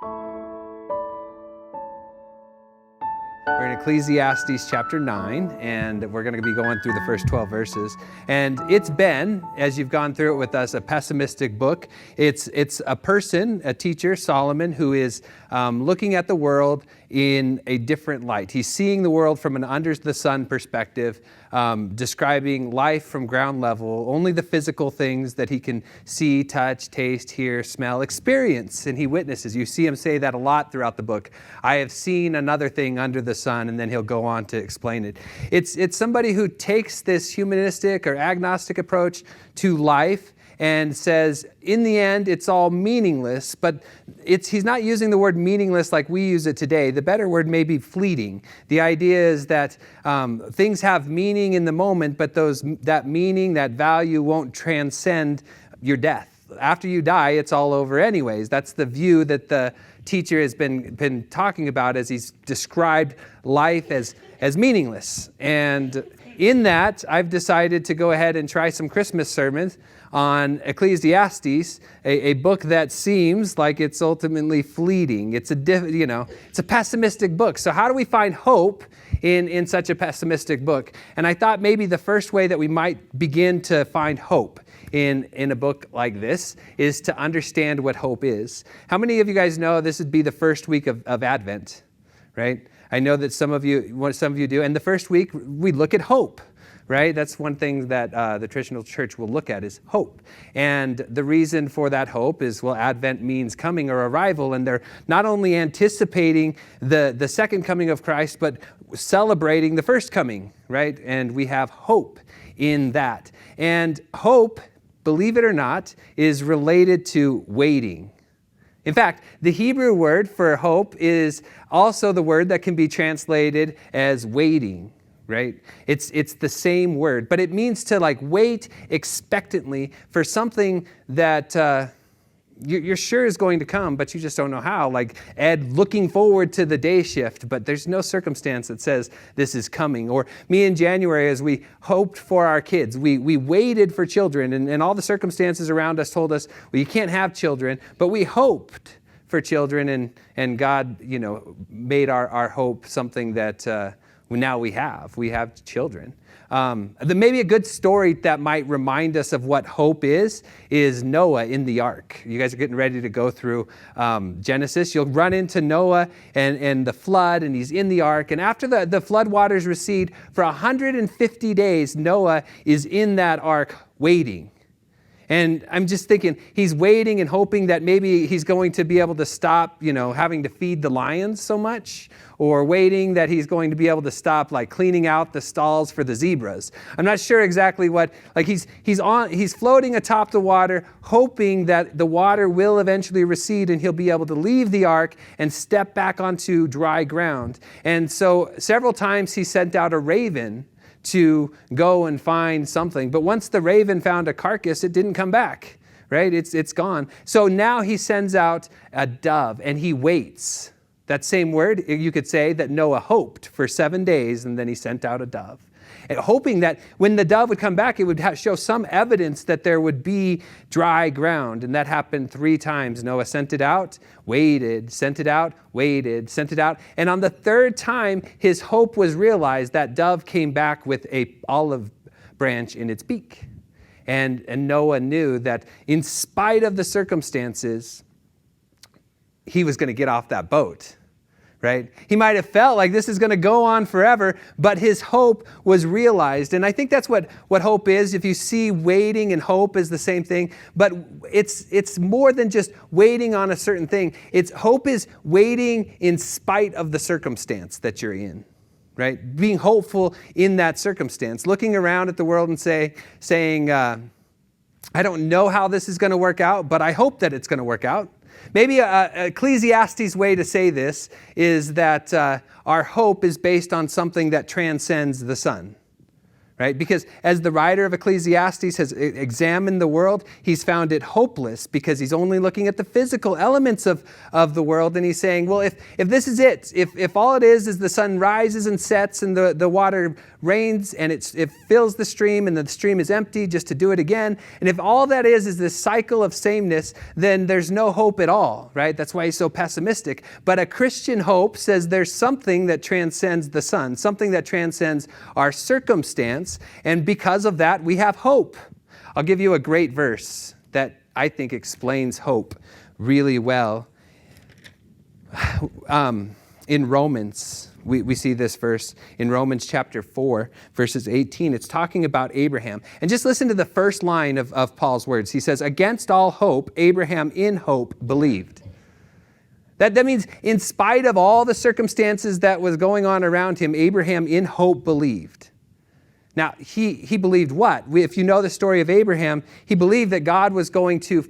We're in Ecclesiastes chapter 9, and we're going to be going through the first 12 verses. And it's been, as you've gone through it with us, a pessimistic book. It's a person, a teacher, Solomon, who is looking at the world in a different light. He's seeing the world from an under-the-sun perspective, describing life from ground level, only the physical things that he can see, touch, taste, hear, smell, experience, and he witnesses. You see him say that a lot throughout the book. I have seen another thing under the sun, and then he'll go on to explain it. It's somebody who takes this humanistic or agnostic approach to life and says, in the end, it's all meaningless, but he's not using the word meaningless like we use it today. The better word may be fleeting. The idea is that things have meaning in the moment, but that meaning, that value won't transcend your death. After you die, it's all over anyways. That's the view that the teacher has been talking about as he's described life as meaningless. And in that, I've decided to go ahead and try some Christmas sermons on Ecclesiastes, a book that seems like it's ultimately fleeting. It's a pessimistic book. So how do we find hope in such a pessimistic book? And I thought maybe the first way that we might begin to find hope in a book like this is to understand what hope is. How many of you guys know this would be the first week of Advent, right? I know that some of you do. And the first week, we look at hope, right? That's one thing that the traditional church will look at is hope. And the reason for that hope is, well, Advent means coming or arrival. And they're not only anticipating the second coming of Christ, but celebrating the first coming, right? And we have hope in that. And hope, believe it or not, is related to waiting. In fact, the Hebrew word for hope is also the word that can be translated as waiting, right? It's the same word, but it means to wait expectantly for something that you're sure is going to come, but you just don't know how. Like Ed looking forward to the day shift, but there's no circumstance that says this is coming. Or me in January, as we hoped for our kids, we waited for children, and all the circumstances around us told us, well, you can't have children, but we hoped for children, and God, made our hope something that now we have children. Maybe a good story that might remind us of what hope is Noah in the ark. You guys are getting ready to go through Genesis. You'll run into Noah and the flood, and he's in the ark. And after the flood waters recede, for 150 days, Noah is in that ark waiting. And I'm just thinking, he's waiting and hoping that maybe he's going to be able to stop, having to feed the lions so much, or waiting that he's going to be able to stop, cleaning out the stalls for the zebras. I'm not sure exactly what, he's floating atop the water, hoping that the water will eventually recede and he'll be able to leave the ark and step back onto dry ground. And so several times he sent out a raven to go and find something. But once the raven found a carcass, it didn't come back, right? It's gone. So now he sends out a dove and he waits. That same word, you could say that Noah hoped for 7 days, and then he sent out a dove. And hoping that when the dove would come back, it would show some evidence that there would be dry ground. And that happened 3 times. Noah sent it out, waited, sent it out, waited, sent it out. And on the 3rd time, his hope was realized. That dove came back with an olive branch in its beak. And Noah knew that in spite of the circumstances, he was going to get off that boat. Right? He might have felt like this is going to go on forever, but his hope was realized. And I think that's what hope is. If you see waiting and hope as the same thing, but it's more than just waiting on a certain thing. Hope is waiting in spite of the circumstance that you're in. Right? Being hopeful in that circumstance, looking around at the world and saying, I don't know how this is going to work out, but I hope that it's going to work out. Maybe Ecclesiastes' way to say this is that our hope is based on something that transcends the sun. right? Because as the writer of Ecclesiastes has examined the world, he's found it hopeless because he's only looking at the physical elements of the world. And he's saying, well, if this is it, if all it is the sun rises and sets and the water rains and it fills the stream and the stream is empty just to do it again, and if all that is this cycle of sameness, then there's no hope at all, right? That's why he's so pessimistic. But a Christian hope says there's something that transcends the sun, something that transcends our circumstance. And because of that, we have hope. I'll give you a great verse that I think explains hope really well. In Romans, we see this verse in Romans chapter 4, verses 18. It's talking about Abraham. And just listen to the first line of Paul's words. He says, against all hope, Abraham in hope believed. That means in spite of all the circumstances that was going on around him, Abraham in hope believed. Now, he believed what? If you know the story of Abraham, he believed that God was going to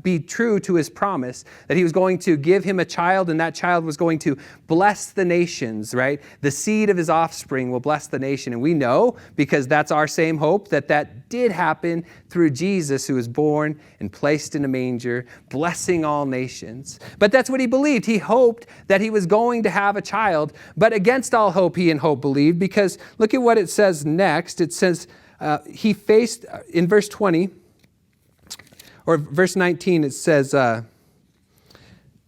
be true to his promise, that he was going to give him a child, and that child was going to bless the nations, right? The seed of his offspring will bless the nation. And we know, because that's our same hope, that did happen through Jesus, who was born and placed in a manger, blessing all nations. But that's what he believed. He hoped that he was going to have a child, but against all hope, he in hope believed, because look at what it says next. It says he faced, in verse 20, or verse 19, it says, I'm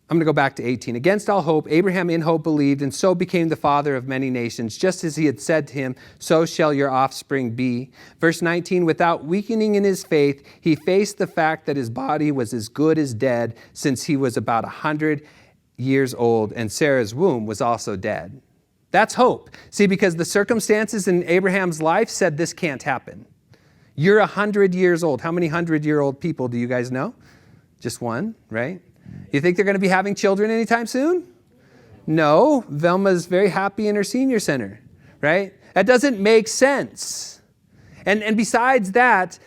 going to go back to 18. Against all hope, Abraham in hope believed, and so became the father of many nations. Just as he had said to him, so shall your offspring be. Verse 19, without weakening in his faith, he faced the fact that his body was as good as dead, since he was about 100 years old, and Sarah's womb was also dead. That's hope. See, because the circumstances in Abraham's life said this can't happen. You're 100 years old. How many 100-year-old people do you guys know? Just one, right? You think they're going to be having children anytime soon? No. Velma's very happy in her senior center, right? That doesn't make sense. And besides that,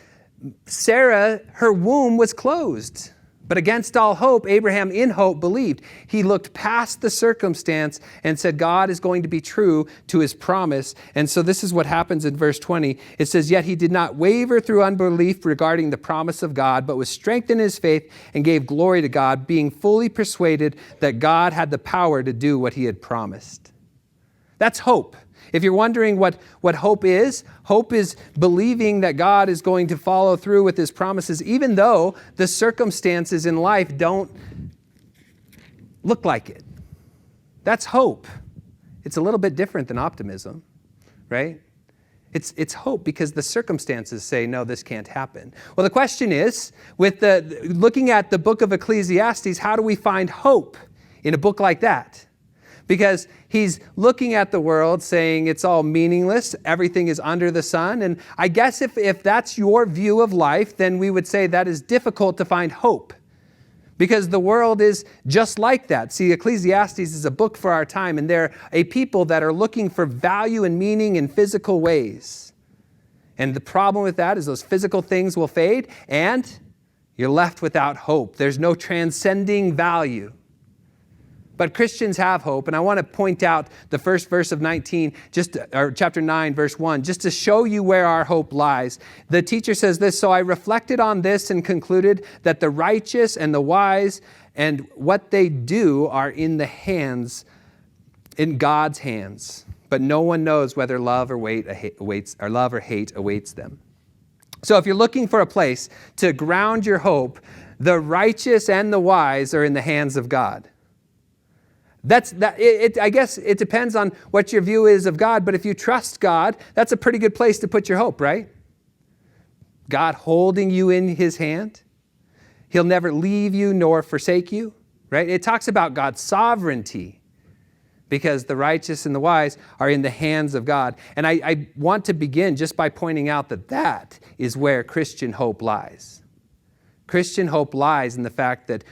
Sarah, her womb was closed. But against all hope, Abraham in hope believed. He looked past the circumstance and said God is going to be true to his promise. And so this is what happens in verse 20. It says, yet he did not waver through unbelief regarding the promise of God, but was strengthened in his faith and gave glory to God, being fully persuaded that God had the power to do what he had promised. That's hope. If you're wondering what hope is believing that God is going to follow through with his promises, even though the circumstances in life don't look like it. That's hope. It's a little bit different than optimism, right? It's hope because the circumstances say, no, this can't happen. Well, the question is, looking at the book of Ecclesiastes, how do we find hope in a book like that? Because he's looking at the world saying it's all meaningless, everything is under the sun. And I guess if that's your view of life, then we would say that is difficult to find hope. Because the world is just like that. See, Ecclesiastes is a book for our time, and they're a people that are looking for value and meaning in physical ways. And the problem with that is those physical things will fade, and you're left without hope. There's no transcending value. But Christians have hope, and I want to point out the first verse of chapter 9, verse 1, just to show you where our hope lies. The teacher says this, so I reflected on this and concluded that the righteous and the wise and what they do are in God's hands. But no one knows whether love or hate awaits them. So if you're looking for a place to ground your hope, the righteous and the wise are in the hands of God. I guess it depends on what your view is of God, but if you trust God, that's a pretty good place to put your hope, right? God holding you in his hand. He'll never leave you nor forsake you, right? It talks about God's sovereignty because the righteous and the wise are in the hands of God. And I want to begin just by pointing out that is where Christian hope lies. Christian hope lies in the fact that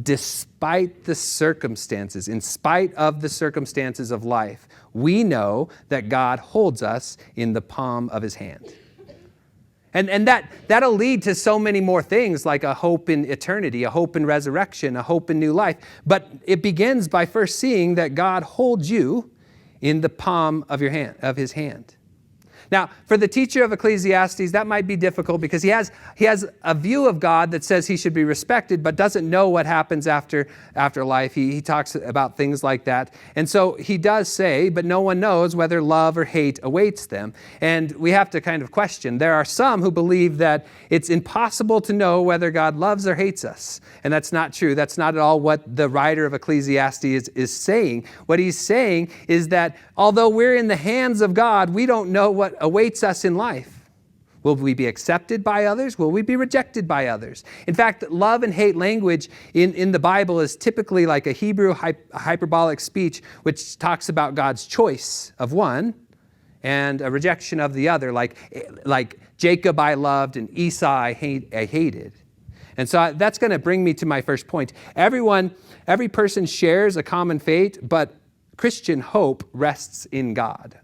despite the circumstances, in spite of the circumstances of life, we know that God holds us in the palm of his hand. And that'll lead to so many more things, like a hope in eternity, a hope in resurrection, a hope in new life. But it begins by first seeing that God holds you in the palm of his hand. Now, for the teacher of Ecclesiastes, that might be difficult because he has a view of God that says he should be respected, but doesn't know what happens after life. He talks about things like that. And so he does say, but no one knows whether love or hate awaits them. And we have to kind of question. There are some who believe that it's impossible to know whether God loves or hates us. And that's not true. That's not at all what the writer of Ecclesiastes is saying. What he's saying is that although we're in the hands of God, we don't know what awaits us in life. Will we be accepted by others? Will we be rejected by others? In fact, love and hate language in the Bible is typically like a Hebrew hyperbolic speech, which talks about God's choice of one and a rejection of the other, like Jacob I loved and Esau I hated. And so that's going to bring me to my first point. Every person shares a common fate, but Christian hope rests in God.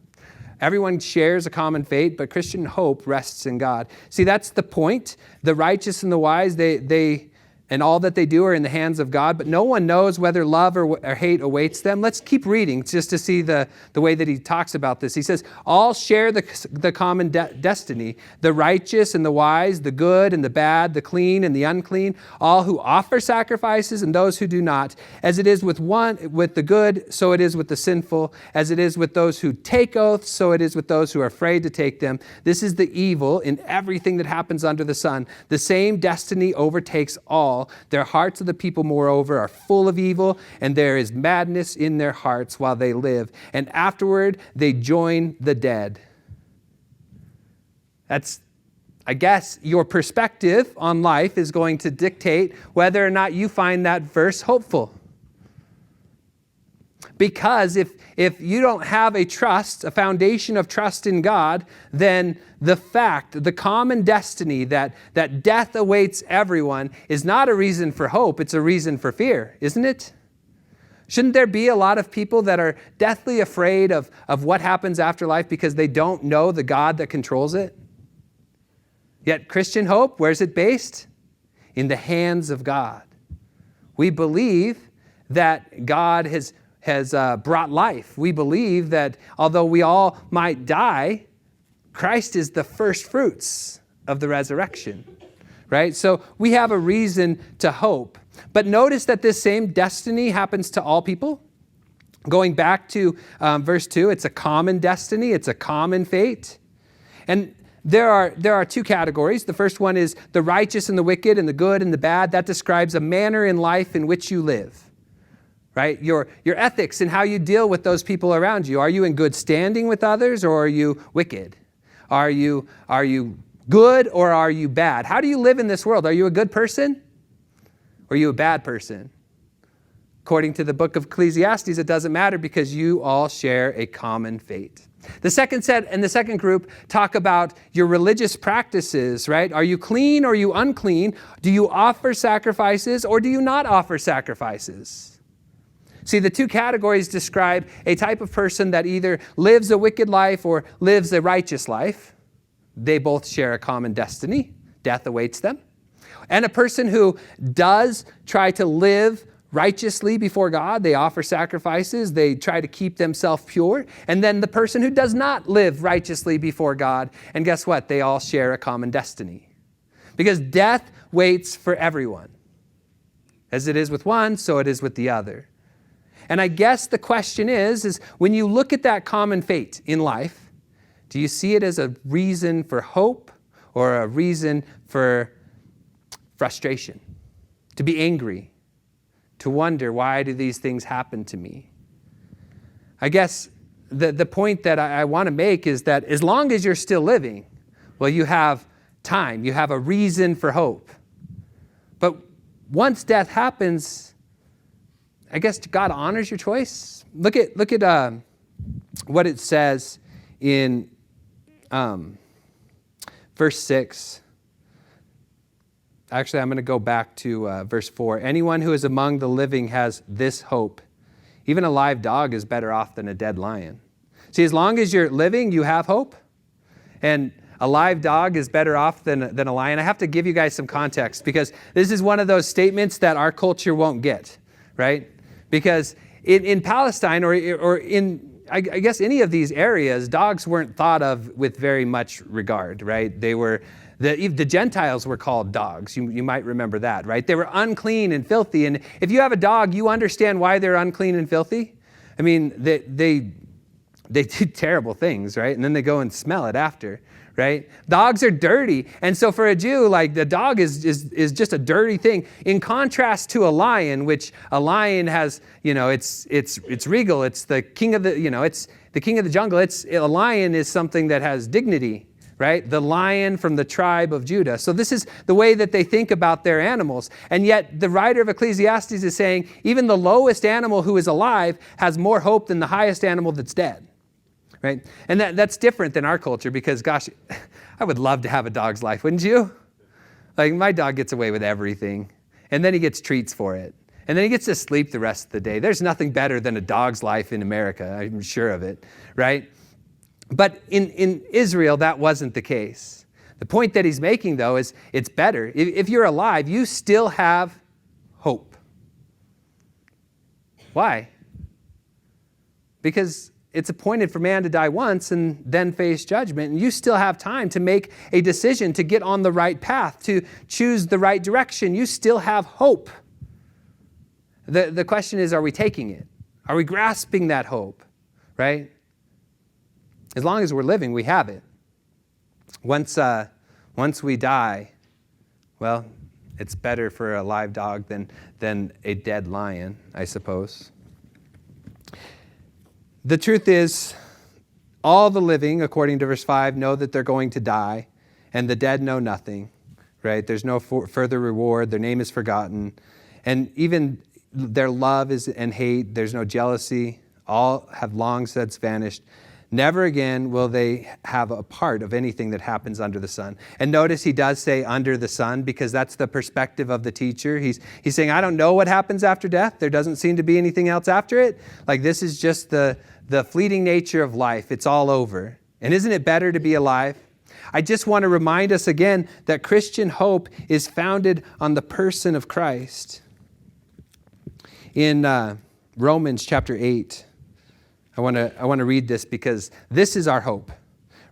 Everyone shares a common fate, but Christian hope rests in God. See, that's the point. The righteous and the wise, they and all that they do are in the hands of God, but no one knows whether love or hate awaits them. Let's keep reading just to see the way that he talks about this. He says, all share the common destiny, the righteous and the wise, the good and the bad, the clean and the unclean, all who offer sacrifices and those who do not. As it is with the good, so it is with the sinful. As it is with those who take oaths, so it is with those who are afraid to take them. This is the evil in everything that happens under the sun. The same destiny overtakes all. Their hearts of the people, moreover, are full of evil, and there is madness in their hearts while they live. And afterward, they join the dead. That's, I guess, your perspective on life is going to dictate whether or not you find that verse hopeful. Because if you don't have a foundation of trust in God, then the common destiny that death awaits everyone is not a reason for hope, it's a reason for fear, isn't it? Shouldn't there be a lot of people that are deathly afraid of what happens after life because they don't know the God that controls it? Yet Christian hope, where's it based? In the hands of God. We believe that God has brought life. We believe that although we all might die, Christ is the first fruits of the resurrection, right? So we have a reason to hope. But notice that this same destiny happens to all people. Going back to verse 2, it's a common destiny. It's a common fate. And there are two categories. The first one is the righteous and the wicked and the good and the bad. That describes a manner in life in which you live. Right? Your ethics and how you deal with those people around you. Are you in good standing with others, or are you wicked? Are you good, or are you bad? How do you live in this world? Are you a good person, or are you a bad person? According to the book of Ecclesiastes, it doesn't matter because you all share a common fate. The second set and the second group talk about your religious practices, right? Are you clean or are you unclean? Do you offer sacrifices or do you not offer sacrifices? See, the two categories describe a type of person that either lives a wicked life or lives a righteous life. They both share a common destiny. Death awaits them. And a person who does try to live righteously before God, they offer sacrifices, they try to keep themselves pure. And then the person who does not live righteously before God, and guess what? They all share a common destiny. Because death waits for everyone. As it is with one, so it is with the other. And I guess the question is when you look at that common fate in life, do you see it as a reason for hope or a reason for frustration? To be angry? To wonder, why do these things happen to me? I guess the point that I want to make is that as long as you're still living, well, you have time. You have a reason for hope. But once death happens, I guess God honors your choice. Look at what it says in verse 6. Actually, I'm going to go back to verse 4. Anyone who is among the living has this hope. Even a live dog is better off than a dead lion. See, as long as you're living, you have hope. And a live dog is better off than a lion. I have to give you guys some context because this is one of those statements that our culture won't get, right? Because in Palestine or in I guess any of these areas, dogs weren't thought of with very much regard, right? They were, the Gentiles were called dogs. You might remember that, right? They were unclean and filthy. And if you have a dog, you understand why they're unclean and filthy. I mean, they do terrible things, right? And then they go and smell it after, right? Dogs are dirty. And so for a Jew, like the dog is just a dirty thing. In contrast to a lion, which a lion has, it's regal. It's the king of it's the king of the jungle. A lion is something that has dignity, right? The lion from the tribe of Judah. So this is the way that they think about their animals. And yet the writer of Ecclesiastes is saying even the lowest animal who is alive has more hope than the highest animal that's dead. Right? And that's different than our culture because, gosh, I would love to have a dog's life, wouldn't you? Like, my dog gets away with everything, and then he gets treats for it. And then he gets to sleep the rest of the day. There's nothing better than a dog's life in America, I'm sure of it, right? But in Israel, that wasn't the case. The point that he's making, though, is it's better. If you're alive, you still have hope. Why? Because it's appointed for man to die once and then face judgment. And you still have time to make a decision to get on the right path, to choose the right direction. You still have hope. The question is, are we taking it? Are we grasping that hope? Right? As long as we're living, we have it. Once we die, well, it's better for a live dog than a dead lion, I suppose. The truth is, all the living, according to verse 5, know that they're going to die, and the dead know nothing, right? There's no further reward. Their name is forgotten. And even their love and hate, there's no jealousy. All have long since vanished. Never again will they have a part of anything that happens under the sun. And notice he does say under the sun because that's the perspective of the teacher. He's saying, I don't know what happens after death. There doesn't seem to be anything else after it. Like this is just the fleeting nature of life. It's all over. And isn't it better to be alive? I just want to remind us again that Christian hope is founded on the person of Christ. In Romans chapter 8, I want to read this because this is our hope.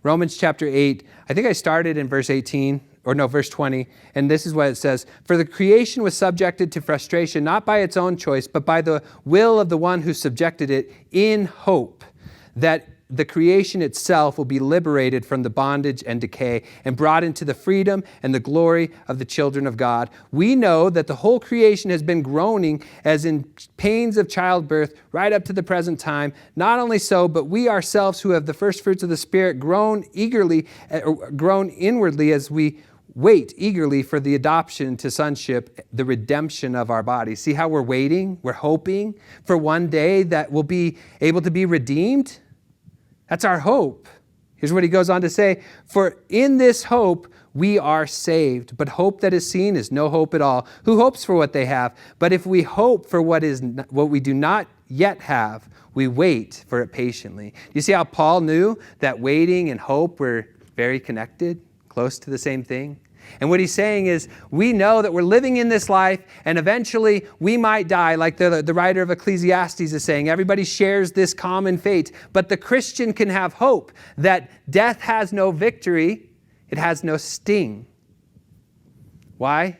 Romans chapter 8, I think I started in verse 20, and this is what it says. For the creation was subjected to frustration, not by its own choice, but by the will of the one who subjected it, in hope that the creation itself will be liberated from the bondage and decay and brought into the freedom and the glory of the children of God. We know that the whole creation has been groaning as in pains of childbirth right up to the present time. Not only so, but we ourselves who have the first fruits of the Spirit groan inwardly as we wait eagerly for the adoption to sonship, the redemption of our bodies. See how we're waiting? We're hoping for one day that we'll be able to be redeemed. That's our hope. Here's what he goes on to say. For in this hope we are saved. But hope that is seen is no hope at all. Who hopes for what they have? But if we hope for what we do not yet have, we wait for it patiently. You see how Paul knew that waiting and hope were very connected, close to the same thing? And what he's saying is, we know that we're living in this life and eventually we might die, like the writer of Ecclesiastes is saying. Everybody shares this common fate. But the Christian can have hope that death has no victory, it has no sting. Why?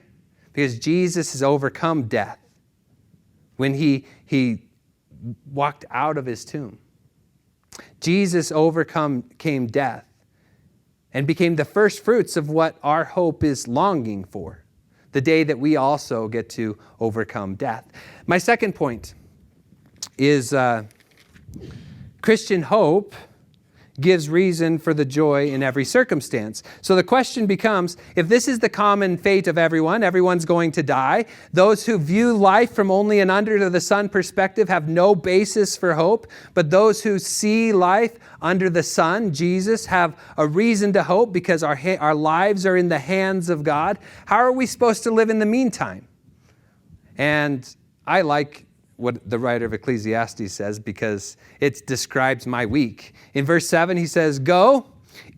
Because Jesus has overcome death when he walked out of his tomb. Jesus overcame death and became the first fruits of what our hope is longing for, the day that we also get to overcome death. My second point is Christian hope gives reason for the joy in every circumstance. So the question becomes, if this is the common fate of everyone's going to die. Those who view life from only an under the sun perspective have no basis for hope. But those who see life under the sun, Jesus, have a reason to hope because our lives are in the hands of God. How are we supposed to live in the meantime? And I like what the writer of Ecclesiastes says because it describes my week. In verse 7, he says, Go,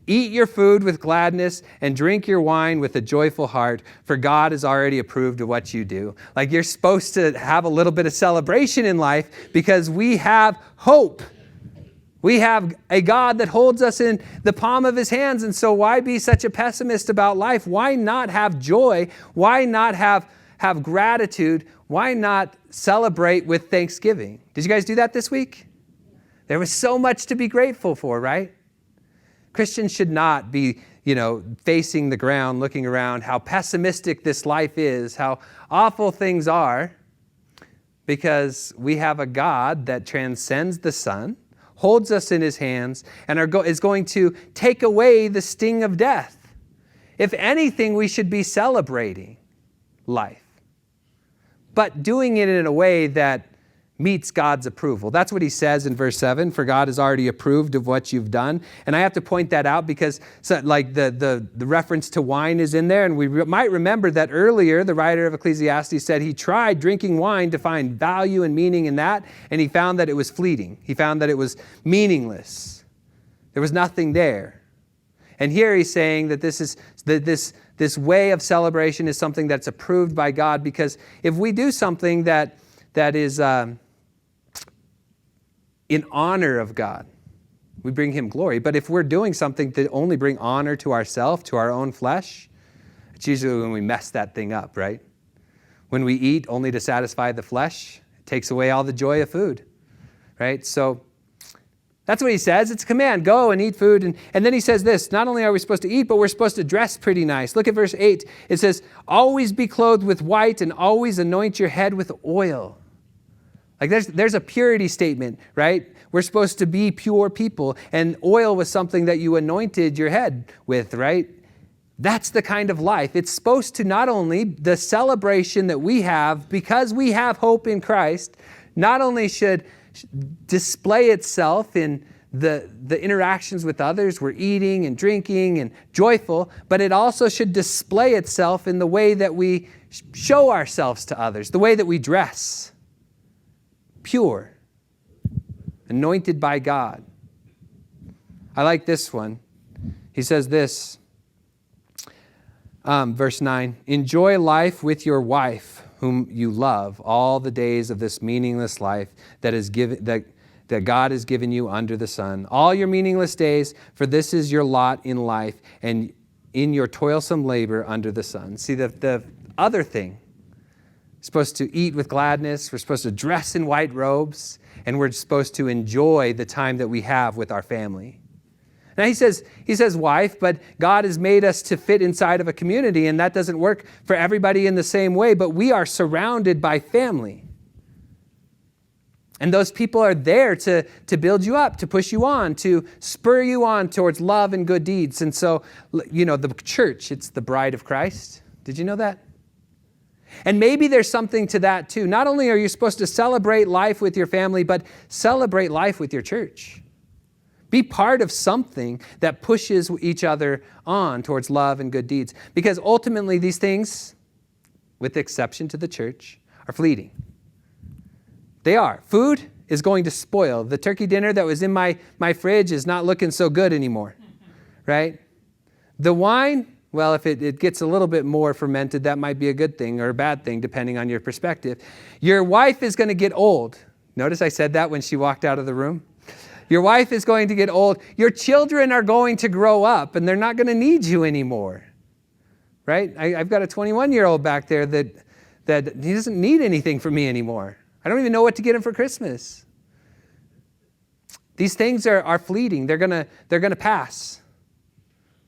eat your food with gladness and drink your wine with a joyful heart, for God has already approved of what you do. Like you're supposed to have a little bit of celebration in life because we have hope. We have a God that holds us in the palm of his hands. And so why be such a pessimist about life? Why not have joy? Why not have gratitude? Why not celebrate with thanksgiving? Did you guys do that this week? There was so much to be grateful for, right? Christians should not be, facing the ground, looking around, how pessimistic this life is, how awful things are, because we have a God that transcends the sun, holds us in his hands, and is going to take away the sting of death. If anything, we should be celebrating life, but doing it in a way that meets God's approval. That's what he says in verse 7, for God has already approved of what you've done. And I have to point that out because the reference to wine is in there. And we might remember that earlier, the writer of Ecclesiastes said he tried drinking wine to find value and meaning in that. And he found that it was fleeting. He found that it was meaningless. There was nothing there. And here he's saying that this way of celebration is something that's approved by God, because if we do something that is in honor of God, we bring him glory. But if we're doing something to only bring honor to ourselves, to our own flesh, it's usually when we mess that thing up, right? When we eat only to satisfy the flesh, it takes away all the joy of food, right? So that's what he says. It's a command. Go and eat food. And then he says this, not only are we supposed to eat, but we're supposed to dress pretty nice. Look at verse 8. It says, always be clothed with white and always anoint your head with oil. Like there's a purity statement, right? We're supposed to be pure people. And oil was something that you anointed your head with, right? That's the kind of life. It's supposed to not only the celebration that we have because we have hope in Christ, not only should display itself in the interactions with others. We're eating and drinking and joyful, but it also should display itself in the way that we show ourselves to others, the way that we dress. Pure, anointed by God. I like this one. He says this, verse 9, enjoy life with your wife, whom you love, all the days of this meaningless life that God has given you under the sun. All your meaningless days, for this is your lot in life and in your toilsome labor under the sun. See, the other thing, we're supposed to eat with gladness, we're supposed to dress in white robes, and we're supposed to enjoy the time that we have with our family. Now he says wife, but God has made us to fit inside of a community, and that doesn't work for everybody in the same way, but we are surrounded by family. And those people are there to build you up, to push you on, to spur you on towards love and good deeds. And so, the church, it's the bride of Christ. Did you know that? And maybe there's something to that too. Not only are you supposed to celebrate life with your family, but celebrate life with your church. Be part of something that pushes each other on towards love and good deeds. Because ultimately these things, with the exception to the church, are fleeting. They are. Food is going to spoil. The turkey dinner that was in my fridge is not looking so good anymore, right? The wine, well, if it gets a little bit more fermented, that might be a good thing or a bad thing, depending on your perspective. Your wife is going to get old. Notice I said that when she walked out of the room. Your wife is going to get old. Your children are going to grow up, and they're not going to need you anymore, right? I've got a 21-year-old back there that he doesn't need anything from me anymore. I don't even know what to get him for Christmas. These things are fleeting. They're gonna pass.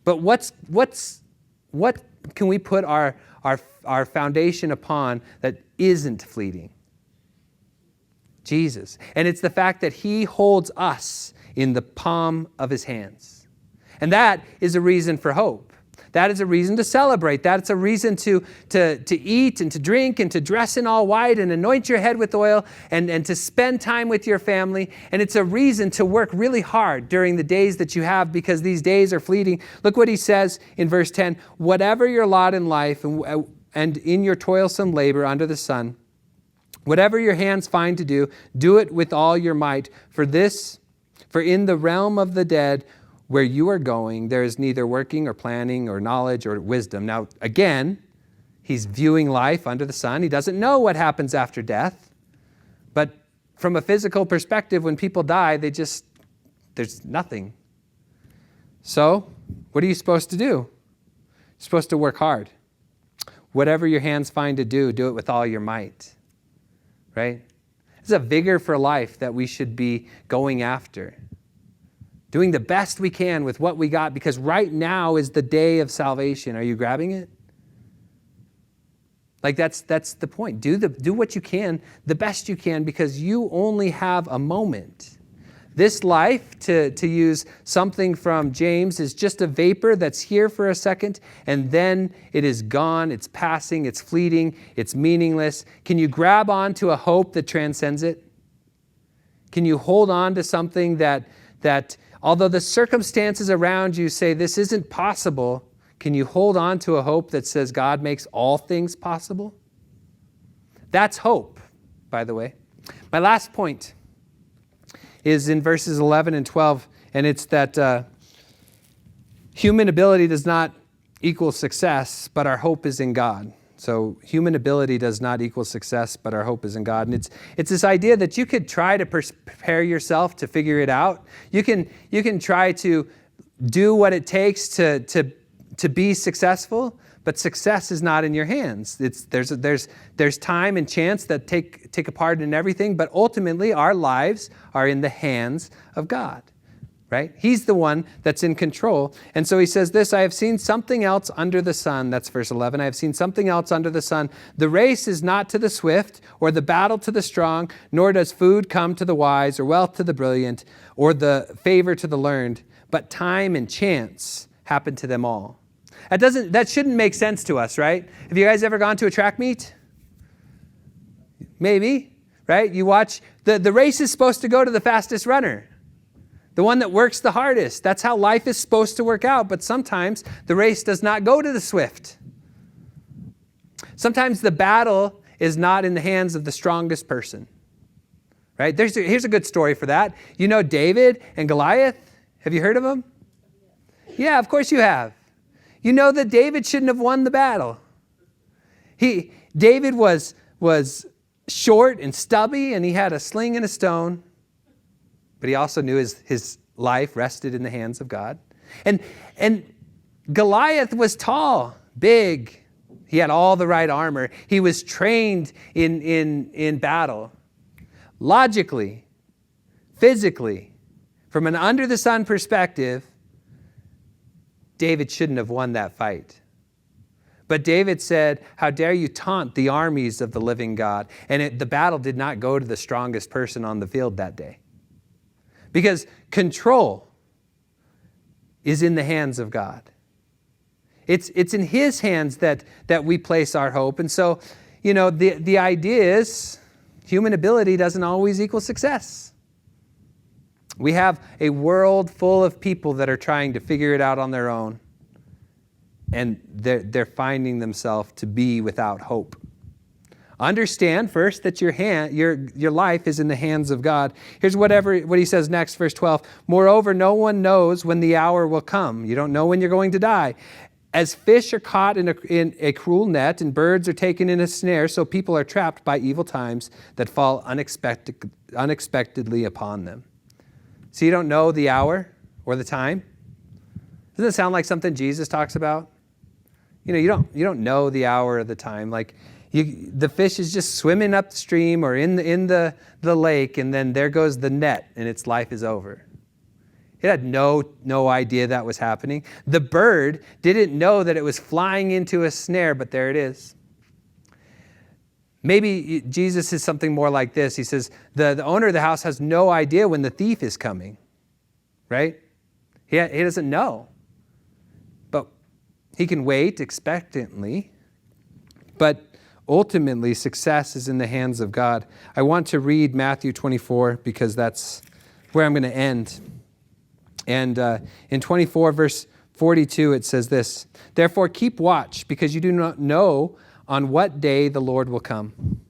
But what can we put our foundation upon that isn't fleeting? Jesus. And it's the fact that he holds us in the palm of his hands. And that is a reason for hope. That is a reason to celebrate. That's a reason to eat and to drink and to dress in all white and anoint your head with oil and to spend time with your family. And it's a reason to work really hard during the days that you have, because these days are fleeting. Look what he says in verse 10. Whatever your lot in life and in your toilsome labor under the sun, whatever your hands find to do, do it with all your might. For in the realm of the dead, where you are going, there is neither working or planning or knowledge or wisdom. Now, again, he's viewing life under the sun. He doesn't know what happens after death. But from a physical perspective, when people die, they just there's nothing. So, what are you supposed to do? You're supposed to work hard. Whatever your hands find to do it with all your might. Right? It's a vigor for life that we should be going after. Doing the best we can with what we got, because right now is the day of salvation. Are you grabbing it? Like that's the point. Do what you can, the best you can, because you only have a moment. This life, to use something from James, is just a vapor that's here for a second, and then it is gone, it's passing, it's fleeting, it's meaningless. Can you grab on to a hope that transcends it? Can you hold on to something that although the circumstances around you say this isn't possible, can you hold on to a hope that says God makes all things possible? That's hope, by the way. My last point is in verses 11 and 12, and it's that human ability does not equal success, but our hope is in God. So human ability does not equal success, but our hope is in God. And it's this idea that you could try to prepare yourself to figure it out. You can try to do what it takes to be successful, but success is not in your hands. There's time and chance that take a part in everything, but ultimately our lives are in the hands of God, right? He's the one that's in control. And so he says this, I have seen something else under the sun. That's verse 11. I have seen something else under the sun. The race is not to the swift, or the battle to the strong, nor does food come to the wise, or wealth to the brilliant, or the favor to the learned, but time and chance happen to them all. That shouldn't make sense to us, right? Have you guys ever gone to a track meet? Maybe, right? You watch, the race is supposed to go to the fastest runner, the one that works the hardest. That's how life is supposed to work out, but sometimes the race does not go to the swift. Sometimes the battle is not in the hands of the strongest person, right? Here's a good story for that. You know David and Goliath? Have you heard of them? Yeah, of course you have. You know that David shouldn't have won the battle. David was short and stubby, and he had a sling and a stone, but he also knew his life rested in the hands of God. And Goliath was tall, big. He had all the right armor. He was trained in battle. Logically, physically, from an under the sun perspective, David shouldn't have won that fight. But David said, how dare you taunt the armies of the living God? And the battle did not go to the strongest person on the field that day. Because control is in the hands of God. It's in his hands that we place our hope. And so, the idea is human ability doesn't always equal success. We have a world full of people that are trying to figure it out on their own, and they're finding themselves to be without hope. Understand first that your life is in the hands of God. Here's what he says next, verse 12. Moreover, no one knows when the hour will come. You don't know when you're going to die. As fish are caught in a cruel net, and birds are taken in a snare, so people are trapped by evil times that fall unexpectedly upon them. So you don't know the hour or the time? Doesn't it sound like something Jesus talks about? You don't know the hour or the time. Like the fish is just swimming up the stream or in the lake, and then there goes the net, and its life is over. It had no idea that was happening. The bird didn't know that it was flying into a snare, but there it is. Maybe Jesus is something more like this. He says, the owner of the house has no idea when the thief is coming, right? He doesn't know. But he can wait expectantly. But ultimately, success is in the hands of God. I want to read Matthew 24 because that's where I'm going to end. And in 24, verse 42, it says this, therefore keep watch, because you do not know on what day the Lord will come.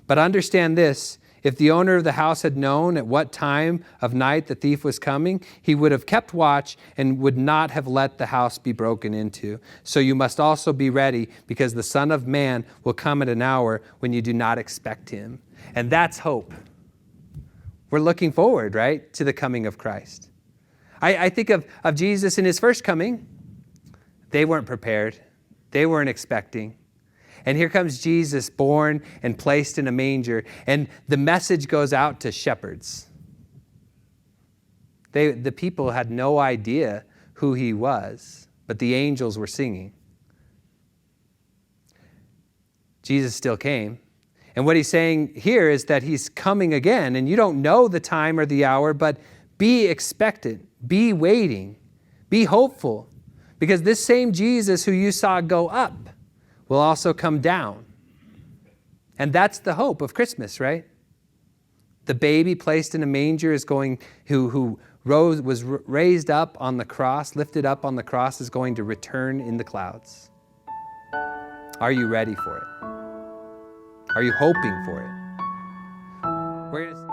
But understand this, if the owner of the house had known at what time of night the thief was coming, he would have kept watch and would not have let the house be broken into. So you must also be ready, because the Son of Man will come at an hour when you do not expect him. And that's hope. We're looking forward, right, to the coming of Christ. I think of Jesus in his first coming. They weren't prepared. They weren't expecting. And here comes Jesus, born and placed in a manger. And the message goes out to shepherds. The people had no idea who he was, but the angels were singing. Jesus still came. And what he's saying here is that he's coming again. And you don't know the time or the hour, but be expectant, be waiting, be hopeful. Because this same Jesus who you saw go up will also come down. And that's the hope of Christmas, right? The baby placed in a manger is going, who was raised up on the cross, lifted up on the cross, is going to return in the clouds. Are you ready for it? Are you hoping for it? We're going to